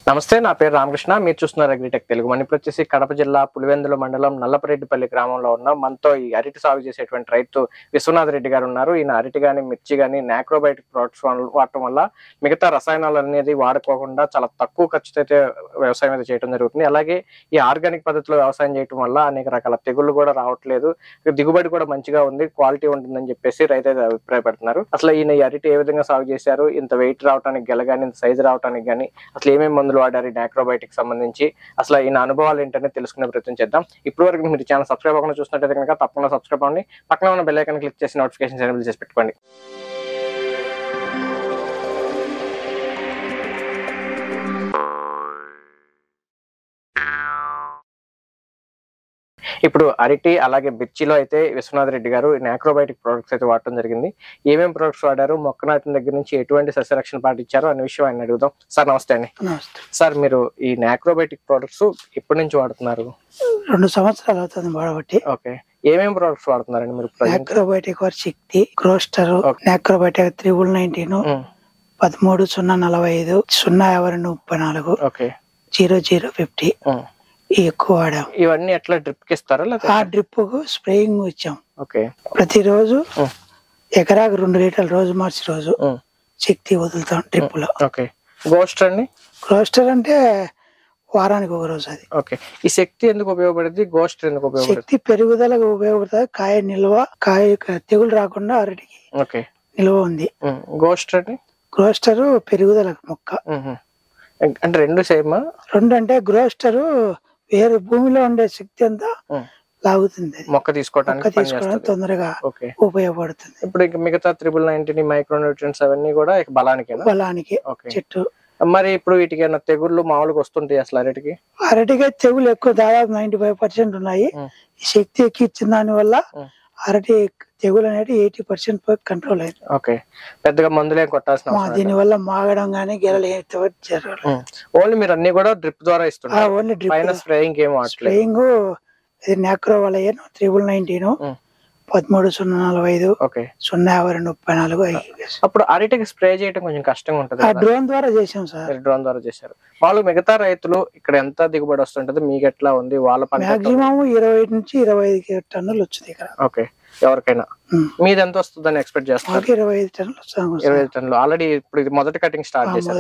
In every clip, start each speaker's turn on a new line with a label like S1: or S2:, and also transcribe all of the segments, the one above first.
S1: నమస్తే, నా పేరు రామకృష్ణ. మీరు చూస్తున్నారు అగ్రిటెక్ తెలుగు. మన ఇప్పుడు వచ్చేసి కడప జిల్లా పులివెందుల మండలం నల్లపరెడ్డిపల్లి గ్రామంలో ఉన్నాం. మనతో ఈ అరటి సాగు చేసేటువంటి రైతు విశ్వనాథ్ రెడ్డి గారు ఉన్నారు. ఈయన అరటి గాని మిర్చి గాని నాక్రోబయోటిక్ ప్రొడక్ట్స్ వాడటం వల్ల మిగతా రసాయనాలు అనేది వాడుకోకుండా చాలా తక్కువ ఖర్చుతో అయితే వ్యవసాయం అయితే చేయడం జరుగుతుంది. అలాగే ఈ ఆర్గానిక్ పద్ధతిలో వ్యవసాయం చేయడం వల్ల అనేక రకాల తెగుళ్ళు కూడా రావట్లేదు, దిగుబడి కూడా మంచిగా ఉంది, క్వాలిటీ ఉంటుందని చెప్పేసి రైతు అయితే అభిప్రాయపడుతున్నారు. అసలు ఈయన ఈ అరటి ఏ విధంగా సాగు చేశారు, ఇంత వెయిట్ రావడానికి గెలగాని, ఇంత సైజు రావడానికి కానీ అసలు ఏమేమి మందులు వాడారు నాక్రోబయోటిక్ సంబంధించి, అసలు ఈయన అనుభవాలు ఏంటనే తెలుసుకునే ప్రయత్నం చేద్దాం. ఇప్పటి వరకు మీరు ఛానల్ సబ్స్క్రైబ్ అవ్వకుండా చూసినట్టయితే కనుక తప్పకుండా సబ్స్క్రైబ్ అవ్వండి. పక్కన ఉన్న బెల్ ఐకాన్ క్లిక్ చేసి నోటిఫికేషన్స్ ఎనేబుల్ చేసి పెట్టుకోండి. ఇప్పుడు అరటి అలాగే మిర్చిలో అయితే విశ్వనాథ్ రెడ్డి గారు నాక్రోబయోటిక్ ప్రొడక్ట్స్ అయితే వాడటం జరిగింది. ఏమేమి ప్రొడక్ట్స్ వాడారు, మొక్క నాటిన దగ్గర నుంచి ఎటువంటి సస్యరక్షణ పాటించారు అనే విషయం ఆయన అడుగుదాం. సార్ నమస్తే అండి. సార్, మీరు ఈ నాక్రోబయోటిక్ ప్రొడక్ట్స్ ఎప్పటి నుంచి వాడుతున్నారు?
S2: 2 సంవత్సరాలు అవుతుంది వాడబట్టి.
S1: ఓకే, ఏమేమి ప్రొడక్ట్స్ వాడుతున్నారండి మీరు?
S2: నాక్రోబయోటిక్ శక్తి, గ్రోస్టర్, నాక్రోబయోటిక్ 319, 13-045, 05234,
S1: ఓకే,
S2: 0050 ఎక్కువ వాడాం.
S1: ఇవన్నీ ఎట్లా డ్రిప్ కి ఇస్తారా?
S2: ఆ డ్రిప్ కు స్ప్రేయింగ్ ఇచ్చాం.
S1: ఓకే,
S2: ప్రతిరోజు ఎకరాకు 2 లీటర్లు రోజు మార్చి రోజు శక్తి వదులుతాం డ్రిప్ లో.
S1: ఓకే, గ్రోస్టర్ అండి?
S2: గ్రోస్టర్ అంటే వారానికి ఒక రోజు. అది
S1: ఓకే. ఈ శక్తి ఎందుకు ఉపయోగపడుతుంది, గ్రోస్టర్ ఎందుకు ఉపయోగపడుతుంది?
S2: శక్తి పెరుగుదలకు ఉపయోగపడుతుంది. కాయ నిల్వ, కాయ తెగులు రాకుండా అరటికి
S1: ఓకే
S2: నిల్వ ఉంది.
S1: గ్రోస్టర్ అండి?
S2: గ్రోస్టర్ పెరుగుదలకు మొక్క
S1: అంటే 2 సేమ్?
S2: 2 అంటే గ్రోస్టర్ వేరే భూమిలో ఉండే శక్తి అంతా లాగుతుంది,
S1: మొక్క తీసుకోవడానికి
S2: తొందరగా ఉపయోగపడుతుంది.
S1: ఇప్పుడు మిగతా 319 మైక్రో న్యూట్రియన్స్ అవన్నీ కూడా
S2: బలానికి చెట్టు.
S1: మరి ఇప్పుడు వీటికి తెగుళ్ళు మామూలుగా వస్తుంటాయి అసలు అరటికి?
S2: అరటికి తెగులు ఎక్కువ, దాదాపు 95% ఉన్నాయి. ఈ శక్తి ఎక్కిచ్చిన దాని వల్ల అరటి తెగులు అనేది 80% కంట్రోల్ అయింది.
S1: ఓకే, పెద్దగా మందులే కొట్టాల్సిన
S2: దీని వల్ల మాగడం గానీ గెలలు
S1: ఓన్లీ మీరు అన్ని కూడా డ్రిప్ ద్వారా ఇస్తున్నారు?
S2: Only drip.
S1: స్ప్రేయింగ్ ఏమో?
S2: స్ప్రేయింగ్ నాక్రో వల్ల 319, 13-045, 05234.
S1: అప్పుడు అరటికి స్ప్రే చేయడం కొంచెం కష్టంగా ఉంటుంది.
S2: డ్రోన్ ద్వారా చేసాం సార్.
S1: డ్రోన్ ద్వారా చేశారు. వాళ్ళు మిగతా రైతులు ఇక్కడ ఎంత దిగుబడి వస్తుంటది, మీకు ఎట్లా ఉంది? వాళ్ళ
S2: మాక్సిమం 20 నుంచి 25 టన్నులు వచ్చింది ఇక్కడ.
S1: ఓకే, ఎవరికైనా మీది ఎంత వస్తుందని ఎక్స్పెక్ట్ చేస్తారు?
S2: 25 టన్నులు.
S1: 25 టన్నులు. ఆల్రెడీ ఇప్పుడు ఇది మొదటి కటింగ్ స్టార్ట్ చేశారు.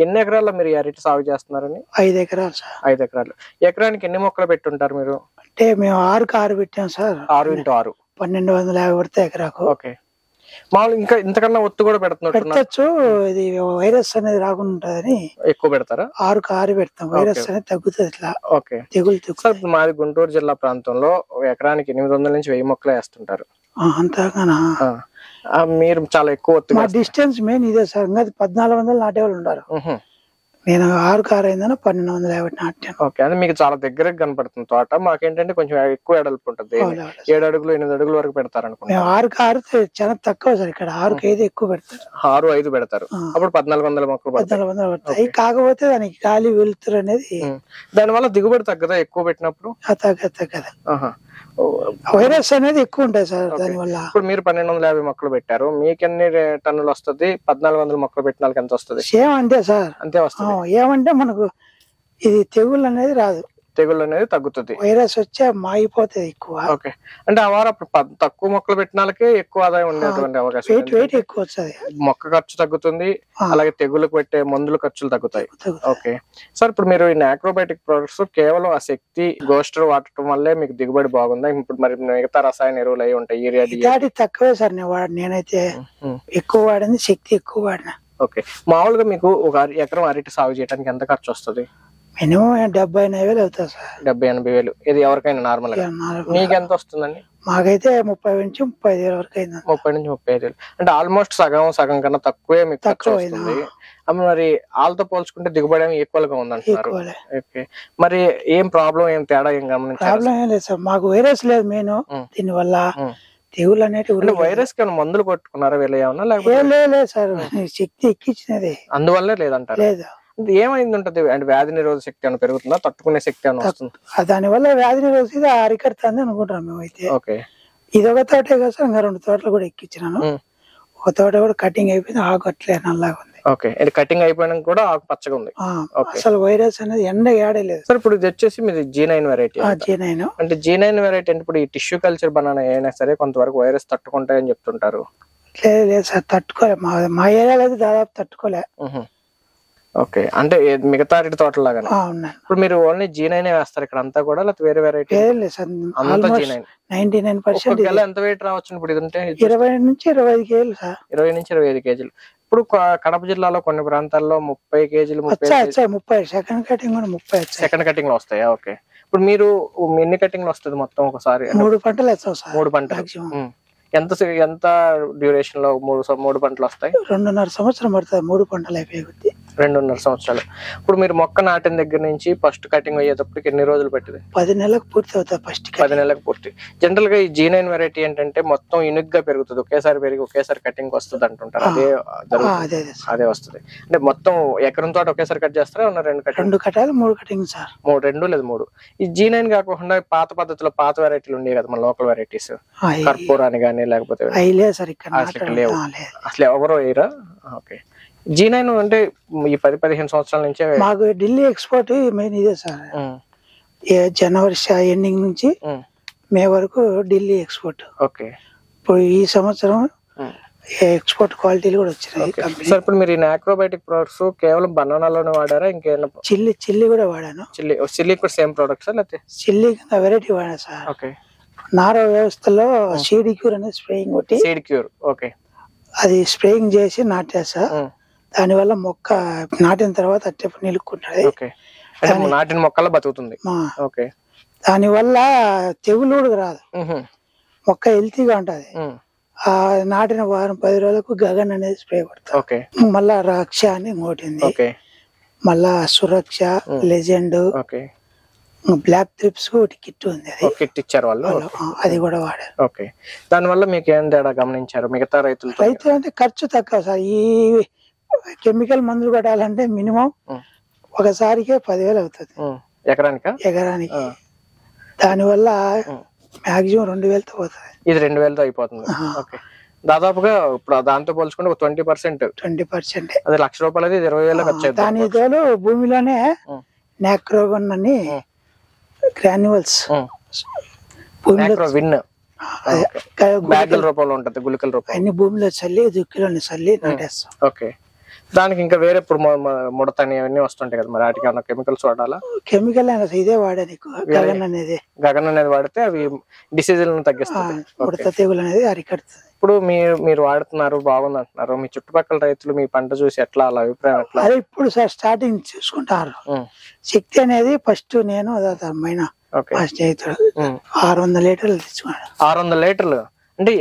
S1: ఎన్ని ఎకరాల్లో మీరు అరటి సాగు చేస్తున్నారని?
S2: 5 ఎకరాలు సార్.
S1: 5 ఎకరాలు. ఎకరానికి ఎన్ని మొక్కలు పెట్టుంటారు మీరు?
S2: అంటే మేము 6కు 6 పెట్టాం సార్.
S1: 6 × 6
S2: 1250 పడితే ఎకరాకు.
S1: ఓకే, మామూలు ఇంకా ఇంతకన్నా ఒత్తు కూడా
S2: పెట్టచ్చు. ఇది వైరస్ అనేది రాకుండా ఉంటదని ఎక్కువ
S1: పెడతారా?
S2: 6కు 6 పెడతాం. వైరస్ అనేది తగ్గుతుంది ఇట్లా.
S1: ఓకే,
S2: తెగులు.
S1: మాది గుంటూరు జిల్లా ప్రాంతంలో ఎకరానికి 800 నుంచి 1000 మొక్కలు వేస్తుంటారు.
S2: అంతగానా?
S1: మీరు చాలా ఎక్కువ ఒత్తు.
S2: మా డిస్టెన్స్ మెయిన్ ఇదే సార్. ఇంకా 1400 నాటేవాళ్ళు ఉన్నారు. నేను 6కు 6 అయిందని 1250 నాటాను.
S1: ఓకే, అది మీకు చాలా దగ్గరకు కనపడుతుంది తోట. మాకేంటంటే కొంచెం ఎక్కువ ఎడల్పు ఉంటుంది. 7 అడుగులు 8 అడుగుల వరకు పెడతారు అనుకుంటా.
S2: 6కు 6 చాలా తక్కువ సార్. ఇక్కడ 6కు 5 ఎక్కువ పెడతారు.
S1: 6, 5 పెడతారు. అప్పుడు 1400 మొక్కలు
S2: 1400 పడతాయి. కాకపోతే దానికి గాలి వెలుతురు అనేది,
S1: దాని వల్ల దిగుబడి తగ్గదా ఎక్కువ పెట్టినప్పుడు?
S2: తగ్గదు. వైరస్ అనేది ఎక్కువ ఉంటాయి సార్ దాని వల్ల.
S1: ఇప్పుడు మీరు 1250 మొక్కలు పెట్టారు, మీకు ఎన్ని టన్నులు వస్తుంది? 1400 మొక్కలు పెట్టిన వాళ్ళకి ఎంత వస్తుంది?
S2: సేమ్ అంతే సార్.
S1: అంతే వస్తుంది.
S2: ఏమంటే మనకు ఇది తెగులు అనేది రాదు,
S1: తెగులు అనేది తగ్గుతుంది.
S2: వైరస్ వచ్చే మాగిపోతుంది ఎక్కువ.
S1: ఓకే, అంటే ఆ వారం తక్కువ మొక్కలు పెట్టిన వాళ్ళకి ఎక్కువ ఆదాయం ఉండేటువంటి అవకాశం.
S2: వెయిట్ ఎక్కువ వస్తుంది,
S1: మొక్క ఖర్చు తగ్గుతుంది, అలాగే తెగులకు పెట్టే మందుల ఖర్చులు తగ్గుతాయి. ఓకే సార్, ఇప్పుడు మీరు ఈ నాక్రోబయోటిక్ ప్రొడక్ట్స్ కేవలం ఆ శక్తి, గ్రోస్టర్ వాడటం వల్లే మీకు దిగుబడి బాగుందా? ఇప్పుడు మరి మిగతా రసాయన ఎరువులు అయి ఉంటాయి, యూరియా
S2: తక్కువే సార్ నేనైతే ఎక్కువ వాడింది శక్తి ఎక్కువ వాడినా.
S1: ఓకే, మామూలుగా మీకు ఒక ఎకరం అరటి సాగు చేయడానికి ఎంత ఖర్చు వస్తుంది?
S2: మినిమం 70-80 అవుతుంది సార్.
S1: 70-80 ఇది ఎవరికైనా నార్మల్ గా. మీకు ఎంత వస్తుందండి?
S2: మాకైతే 30 నుంచి 35 వరకు అయింది.
S1: 30 నుంచి 35. అంటే ఆల్మోస్ట్ సగం కన్నా తక్కువే మీకు ఖర్చు వస్తుంది. మరి వాళ్ళతో పోల్చుకుంటే దిగుబడి ఈక్వల్ గా ఉందంటున్నారు. ఓకే, మరి ఏం ప్రాబ్లం, ఏం తేడా ఏం గమనించారు?
S2: ప్రాబ్లం ఏం లేదు సార్, మాకు వైరస్ లేదు మెయిన్. దీని వల్ల తెగులు అనేది
S1: వైరస్ కి మందులు కొట్టుకున్నారా వీళ్ళు ఏమన్నా?
S2: లేదు సార్, శక్తి ఎక్కించినది
S1: అందువల్లే లేదంటారు.
S2: లేదు,
S1: ఏమైంది ఉంటది? అంటే వ్యాధి నిరోధక శక్తి ఏమైనా పెరుగుతుందా, తట్టుకునే శక్తి ఏమైనా వస్తుంది?
S2: దాని వల్ల వ్యాధి నిరోధక అరికడుతుంది అనుకుంటాం మేమైతే.
S1: ఓకే,
S2: ఇది ఒక తోటే కదా సార్, ఇంకా 2 తోటలు కూడా ఎక్కించినాను. ఒక తోట కూడా కటింగ్ అయిపోయింది, ఆకు అట్లే నల్లాగా ఉంది.
S1: ఓకే, ఇది కటింగ్ అయిపోయినాక కూడా ఆకు పచ్చగా ఉంది.
S2: అసలు వైరస్ అనేది ఎండ ఏడలేదు
S1: సార్. ఇప్పుడు ఇది వచ్చేసి మీది G9 వెరైటీ.
S2: G9
S1: అంటే G9 వెరైటీ అంటే ఇప్పుడు ఈ టిష్యూ కల్చర్ బనానా అయినా సరే కొంతవరకు వైరస్ తట్టుకుంటాయని చెప్తుంటారు.
S2: లేదు సార్, తట్టుకోలే. మా ఏరియాలో అయితే దాదాపు తట్టుకోలే.
S1: ఓకే, అంటే మిగతా అరటి తోటలాగానే. ఇప్పుడు మీరు ఓన్లీ G9 వేస్తారు ఇక్కడ అంతా కూడా, లేకపోతే వేరే వెరైటీ? అంతా G9.
S2: 99%
S1: ఎంత వెయిట్ రావచ్చు ఇప్పుడు ఇది ఉంటే?
S2: 20 నుంచి 25 కేజీలు సార్.
S1: 20 నుంచి 25 కేజీలు. ఇప్పుడు కడప జిల్లాలో కొన్ని ప్రాంతాల్లో 30 కేజీలు
S2: 30 సెకండ్ కటింగ్ 30
S1: సెకండ్ కటింగ్ లో వస్తాయా? ఓకే. ఇప్పుడు మీరు ఎన్ని కటింగ్ లో వస్తుంది మొత్తం ఒకసారి?
S2: 3 పంటలు వేస్తాం సార్.
S1: 3 పంటలు. ఎంత డ్యూరేషన్ లో 3 పంటలు వస్తాయి?
S2: 2.5 సంవత్సరం పడుతుంది 3 పంటలు అయిపోయి.
S1: 2.5 సంవత్సరాలు. ఇప్పుడు మీరు మొక్క నాటిన దగ్గర నుంచి ఫస్ట్ కటింగ్ అయ్యేటప్పటికి ఎన్ని రోజులు పట్టింది?
S2: 10 నెలలకు పూర్తి అవుతుంది. ఫస్ట్
S1: 10 నెలలకు పూర్తి. జనరల్ గా ఈ G9 వెరైటీ ఏంటంటే మొత్తం యూనిక్ గా పెరుగుతుంది, ఒకేసారి పెరిగి ఒకేసారి కటింగ్ వస్తుంది అంటుంటారు. అదే వస్తుంది అంటే మొత్తం ఎకరం తోట ఒకేసారి కట్ చేస్తారా? 2
S2: కట్టాలి 3 కటింగ్ సార్.
S1: 2 లేదా 3. ఈ G9 కాకుండా పాత పద్ధతిలో పాత వెరైటీలు ఉండేవి కదా మన లోకల్ వెరైటీస్, కర్పూర్ అని కానీ లేకపోతే అసలు ఎవరో వేయరా? ఓకే. G9 అంటే ఈ 10-15 సంవత్సరాల నుంచే
S2: మాకు ఢిల్లీ ఎక్స్పోర్ట్ మెయిన్ ఇదే సార్. జనవరి ఎండింగ్ నుంచి మే వరకు ఢిల్లీ ఎక్స్పోర్ట్.
S1: ఓకే.
S2: ఇప్పుడు ఈ సంవత్సరం ఎక్స్పోర్ట్ క్వాలిటీలు కూడా వచ్చినాయి.
S1: సార్, ఇప్పుడు మీరు ఈ నాక్రోబయోటిక్ ప్రొడక్ట్స్ కేవలం బనానాలోనే వాడారా? ఇంకేమైనా?
S2: చిల్లి కూడా వాడాను.
S1: చిల్లీ కూడా సేమ్ ప్రొడక్ట్స్ లేకపోతే?
S2: చిల్లీ వెరైటీ వాడాను సార్.
S1: ఓకే.
S2: నారో వ్యవస్థలో సీడ్ క్యూర్ అనేది స్ప్రేయింగ్ కొట్టి,
S1: సీడ్ క్యూర్ ఓకే,
S2: అది స్ప్రేయింగ్ చేసి నాటేసా. దానివల్ల మొక్క నాటిన తర్వాత అట్టే నిలుక్కుంటది.
S1: నాటిన మొక్కల్లో బతుకుతుంది. ఓకే.
S2: దానివల్ల తెగులు కూడా రాదు, మొక్క హెల్తీగా ఉంటది. ఆ నాటిన వారం 10 రోజులకు గగన్ అనేది స్ప్రే కొడతా. మళ్ళా రక్ష అని ఇంకోటింది, మళ్ళా సురక్ష, లెజెండ్, బ్లాక్ ట్రిప్స్ కిట్ ఉంది.
S1: కిట్ ఇచ్చారు వాళ్ళు,
S2: అది కూడా వాడారు.
S1: ఓకే. దాని వల్ల మీకు ఏం తేడా గమనించారు మిగతా రైతులు?
S2: అంటే ఖర్చు తక్కువ సార్. ఈ కెమికల్ మందులు కొట్టాలంటే మినిమం ఒకసారికే 10,000 అవుతుంది ఎకరానికి. దానివల్ల మాక్సిమం 2,000తో పోతుంది.
S1: ఇది 2,000తో అయిపోతుంది. ఓకే. దాదాపుగా ఇప్పుడు దాంతో పోల్చుకుంటే 20%. అది ₹1,00,000, అది 20,000 ఖర్చు అవుతుంది.
S2: దాని తోలు భూమిలోనే నాక్రోగన్ అని గ్రాన్యువల్స్
S1: బ్యాగుల రూపంలో ఉంటది, గుళికల రూపంలో
S2: అన్ని భూమిలో చల్లి దుక్కిలోని చల్లి నాటేస్తాం.
S1: ఓకే. దానికి ఇంకా వేరే ఇప్పుడు ముడతని అవన్నీ వస్తుంటాయి కదా, మరి వాటికి ఏమన్నా కెమికల్స్ వాడాలా?
S2: కెమికల్ ఇదే వాడేది గగన్
S1: అనేది వాడితే అవి డిసీజులను తగ్గిస్తుంది,
S2: ముడత తెగులు అనేది అరికడుతుంది.
S1: ఇప్పుడు మీరు వాడుతున్నారు, బాగుంది అంటున్నారు. మీ చుట్టుపక్కల రైతులు మీ పంట చూసి ఎట్లా అలా అభిప్రాయం ఎట్లా?
S2: అదే ఇప్పుడు సార్ స్టార్టింగ్ చూసుకుంటారు. శక్తి అనేది ఫస్ట్ నేను అమ్మాయినా 600 లీటర్లు తెచ్చుకున్నాను.
S1: 600 లీటర్లు అంటే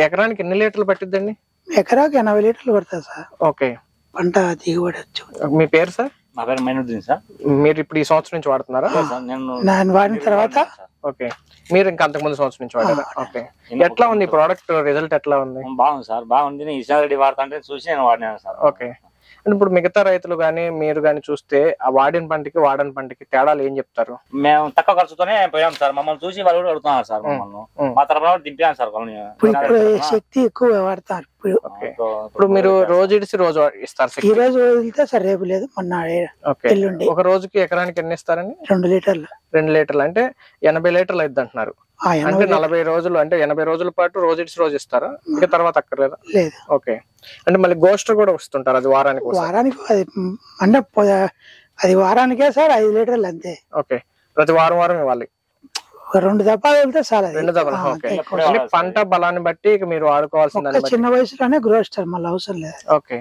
S1: ఎకరానికి ఎన్ని లీటర్లు పట్టిద్దండి?
S2: ఎకరాకి 80 లీటర్లు పడుతుంది సార్.
S1: ఓకే.
S2: పంట దిగుబడి వచ్చు.
S1: మీ పేరు సార్?
S3: నా పేరు మైనుద్దీన్ సార్.
S1: మీరు ఇప్పుడు ఈ సంవత్సరం నుంచి వాడుతున్నారా?
S2: నేను వాడిన తర్వాత.
S1: ఓకే. మీరు ఇంకా అంతకుముందు సంవత్సరం నుంచి వాడారా? ఓకే. ఎట్లా ఉంది ప్రోడక్ట్ రిజల్ట్? ఎట్లా ఉంది?
S3: బాగుంది సార్, బాగుంది. ఈసారి వాడుతుంటే చూసి నేను వాడినాను సార్.
S1: ఓకే. అంటే ఇప్పుడు మిగతా రైతులు గానీ మీరు గానీ చూస్తే ఆ వాడిన పంటకి వాడని పంటకి తేడాలు ఏం చెప్తారు?
S3: మేము తక్కువ ఖర్చుతోనే పోయాం సార్. మమ్మల్ని చూసి వాళ్ళు కూడా అడుగుతున్నారు సార్. మమ్మల్ని మా తరఫున దింపాను సార్.
S2: శక్తి ఎక్కువ వాడతారు.
S1: ఇప్పుడు మీరు రోజు ఇడిసి రోజు ఇస్తారు?
S2: ఈ రోజు వదిలితే సార్ రేపు లేదు మొన్న ఎల్లుండి.
S1: ఒక రోజుకి ఎకరానికి ఎన్ని ఇస్తారని?
S2: 2 లీటర్లు.
S1: 2 లీటర్లు అంటే 80 లీటర్లు అయింది అంటున్నారు. అంటే 40 రోజులు, అంటే 80 రోజుల పాటు రోజు ఇడిసి రోజు ఇస్తారా? ఇంకా తర్వాత అక్కర్లేదా?
S2: లేదు.
S1: ఓకే. అంటే మళ్ళీ గోస్టర్ కూడా వస్తుంటారు, అది వారానికి
S2: అంటే అది వారానికే సార్ 5 లీటర్లు అంతే.
S1: ఓకే. ప్రతి వారం ఇవ్వాలి.
S2: 2 దఫాలు వెళ్తే చాలా.
S1: 2 దఫాలు. ఓకే. పంట బలాన్ని బట్టి ఇక మీరు వాడుకోవాల్సింది.
S2: చిన్న వయసులోనే గ్రోస్టర్ మళ్ళీ అవసరం లేదు.
S1: ఓకే.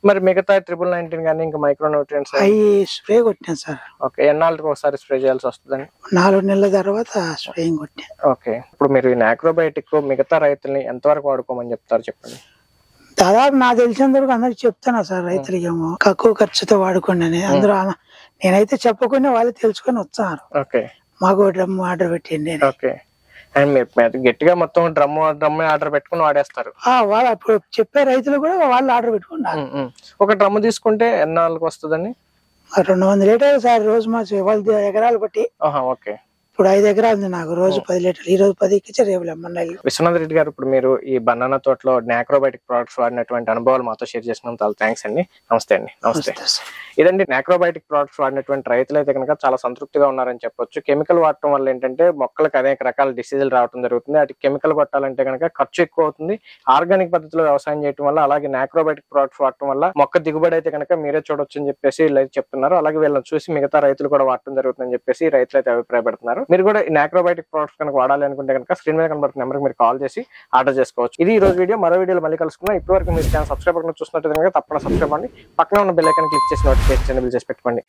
S1: మరి మిగతా 999 కానీ ఇంకా మైక్రో న్యూట్రియంట్స్
S2: అవి స్ప్రే కొట్టాను సార్.
S1: ఓకే. ఎన్నాళ్ళకి ఒకసారి స్ప్రే చేయాల్సి వస్తుందండి?
S2: 4 నెలల తర్వాత స్ప్రేయింగ్ కొట్టాను.
S1: ఓకే. ఇప్పుడు మీరు ఈ నాక్రోబయోటిక్ మిగతా రైతుల్ని ఎంతవరకు వాడుకోమని చెప్తారు చెప్పండి?
S2: దాదాపు నాకు తెలిసినంత వరకు అందరికి చెప్తాను సార్. రైతులకి ఏమో తక్కువ ఖర్చుతో వాడుకోండి అని. అందరూ నేనైతే చెప్పకుండా వాళ్ళు తెలుసుకొని వచ్చారు.
S1: ఓకే.
S2: మాకు డ్రమ్ ఆర్డర్ పెట్టండి.
S1: ఓకే. అండ్ మీరు గట్టిగా మొత్తం డ్రమ్ ఆర్డర్ పెట్టుకుని వాడేస్తారు?
S2: వాళ్ళు అప్పుడు చెప్పే రైతులు కూడా వాళ్ళు ఆర్డర్ పెట్టుకున్నారు.
S1: ఒక డ్రమ్ తీసుకుంటే ఎన్నాళ్ళకి వస్తుందండి?
S2: 200 లీటర్లు సార్ రోజు మా వాళ్ళ ఎకరాలు బట్టి.
S1: ఓకే.
S2: ఇప్పుడు 5 ఎకరాలు ఉంది నాకు. రోజు 10 లీటర్లు, ఈ రోజు 10 ఎక్కించి రేపు లెమ్మన్నెల్లు.
S1: విశ్వనాథ్ రెడ్డి గారు, ఇప్పుడు మీరు ఈ బనానా తోటలో నాక్రోబయోటిక్ ప్రొడక్ట్స్ వాడినటువంటి అనుభవాలు మాతో షేర్ చేసినందుకు చాలా థ్యాంక్స్ అండి. నమస్తే అండి. నమస్తే. ఇదండి నాక్రోబయోటిక్ ప్రొడక్ట్స్ వాడినటువంటి రైతులు అయితే కనుక చాలా సంతృప్తిగా ఉన్నారని చెప్పొచ్చు. కెమికల్ వాడటం వల్ల ఏంటంటే మొక్కలకు అనేక రకాల డిసీజులు రావడం జరుగుతుంది. అటు కెమికల్ కొట్టాలంటే కనుక ఖర్చు ఎక్కువ అవుతుంది. ఆర్గానిక్ పద్ధతిలో వ్యవసాయం చేయడం వల్ల, అలాగే నాక్రోబయోటిక్ ప్రొడక్ట్స్ వాడటం వల్ల మొక్క దిగుబడి అయితే కనుక మీరే చూడొచ్చు అని చెప్పేసి వీళ్ళు అయితే చెప్తున్నారు. అలాగే వీళ్ళని చూసి మిగతా రైతులు కూడా వాడటం జరుగుతుందని చెప్పేసి రైతులు అయితే అభిప్రాయపడుతున్నారు. మీరు కూడా ఈ నాక్రోబయోటిక్ ప్రొడక్ట్స్ కనుక వాడాలి అనుకుంటే కనుక స్క్రీన్ మీద కనబడుతున్న నెంబర్కి మీరు కాల్ చేసి ఆర్డర్ చేసుకోవచ్చు. ఇది ఈ రోజు వీడియో. మరో వీడియోలో మళ్ళీ కలుసుకుందాం. ఇప్పటివరకు మీరు ఛానల్ సబ్స్క్రైబ్ అవ్వకుండా చూసినట్టు కనుక తప్పకుండా సబ్స్క్రైబ్ అవ్వండి. పక్కన ఉన్న బెల్ ఐకాన్ క్లిక్ చేసి నోటిఫికేషన్ ఎనేబుల్ చేసి పెట్టుకోండి.